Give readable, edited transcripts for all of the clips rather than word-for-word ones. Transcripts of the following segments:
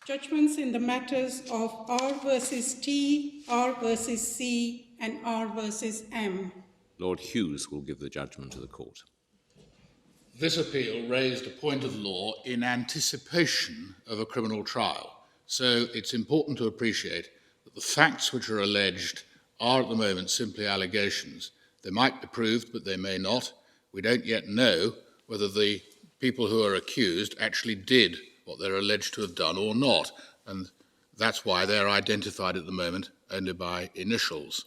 Judgments in the matters of R versus T, R versus C, and R versus M. Lord Hughes will give the judgment to the court. This appeal raised a point of law in anticipation of a criminal trial. So it's important to appreciate that the facts which are alleged are at the moment simply allegations. They might be proved, but they may not. We don't yet know whether the people who are accused actually did what they're alleged to have done or not, and that's why they're identified at the moment only by initials.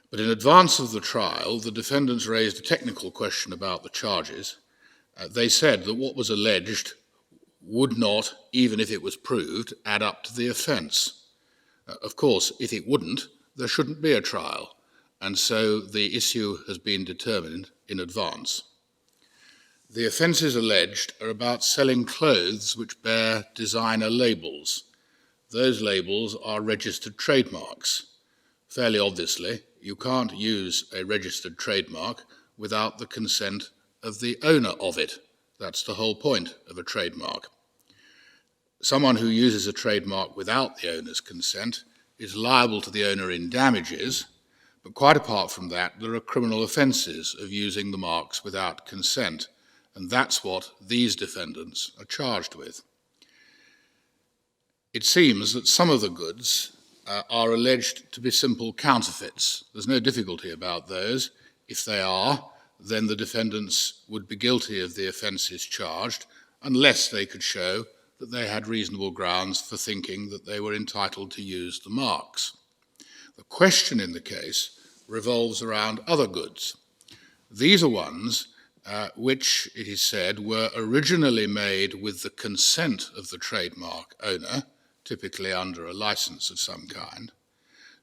But in advance of the trial, the defendants raised a technical question about the charges. They said that what was alleged would not, even if it was proved, add up to the offence. Of course, if it wouldn't, there shouldn't be a trial, and so the issue has been determined in advance. The offences alleged are about selling clothes which bear designer labels. Those labels are registered trademarks. Fairly obviously, you can't use a registered trademark without the consent of the owner of it. That's the whole point of a trademark. Someone who uses a trademark without the owner's consent is liable to the owner in damages, but quite apart from that, there are criminal offences of using the marks without consent, and that's what these defendants are charged with. It seems that some of the goods are alleged to be simple counterfeits. There's no difficulty about those. If they are, then the defendants would be guilty of the offences charged, unless they could show that they had reasonable grounds for thinking that they were entitled to use the marks. The question in the case revolves around other goods. These are ones which, it is said, were originally made with the consent of the trademark owner, typically under a license of some kind,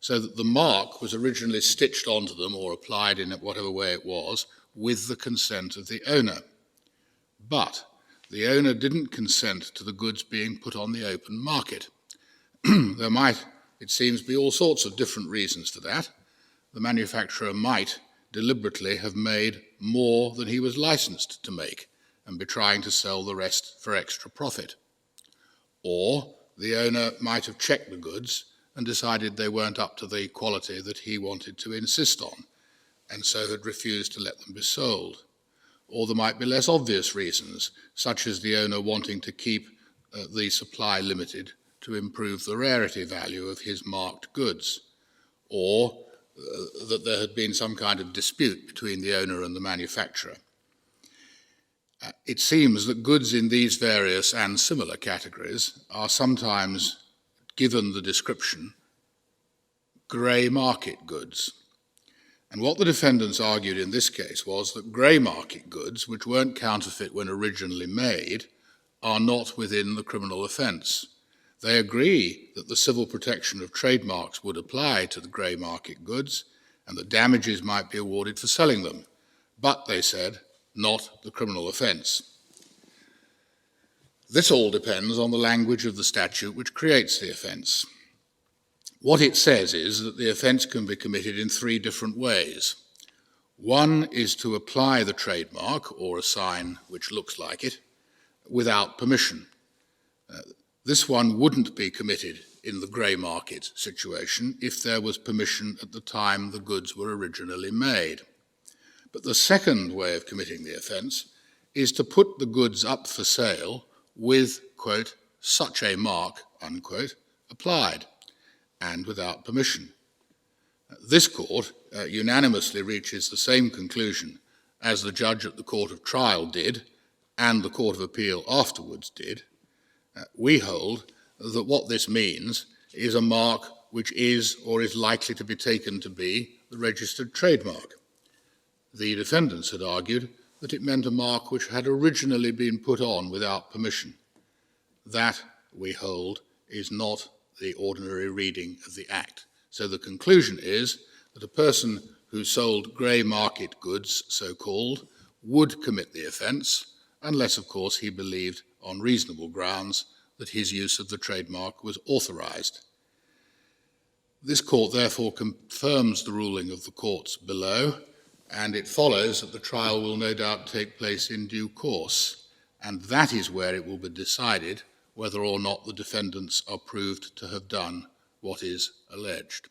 so that the mark was originally stitched onto them or applied in whatever way it was with the consent of the owner. But the owner didn't consent to the goods being put on the open market. There might, it seems, be all sorts of different reasons for that. The manufacturer might deliberately have made more than he was licensed to make and be trying to sell the rest for extra profit. Or the owner might have checked the goods and decided they weren't up to the quality that he wanted to insist on, and so had refused to let them be sold. Or there might be less obvious reasons, such as the owner wanting to keep the supply limited to improve the rarity value of his marked goods, or that there had been some kind of dispute between the owner and the manufacturer. It seems that goods in these various and similar categories are sometimes given the description grey market goods. And what the defendants argued in this case was that grey market goods, which weren't counterfeit when originally made, are not within the criminal offence. They agree that the civil protection of trademarks would apply to the grey market goods and that damages might be awarded for selling them, but, they said, not the criminal offence. This all depends on the language of the statute which creates the offence. What it says is that the offence can be committed in three different ways. One is to apply the trademark or a sign which looks like it without permission. This one wouldn't be committed in the grey market situation if there was permission at the time the goods were originally made. But the second way of committing the offence is to put the goods up for sale with, quote, such a mark, unquote, applied, and without permission. This court unanimously reaches the same conclusion as the judge at the Court of Trial did, and the Court of Appeal afterwards did. We hold that what this means is a mark which is or is likely to be taken to be the registered trademark. The defendants had argued that it meant a mark which had originally been put on without permission. That, we hold, is not the ordinary reading of the Act. So the conclusion is that a person who sold grey market goods, so-called, would commit the offence, unless, of course, he believed on reasonable grounds that his use of the trademark was authorised. This court therefore confirms the ruling of the courts below, and it follows that the trial will no doubt take place in due course, and that is where it will be decided whether or not the defendants are proved to have done what is alleged.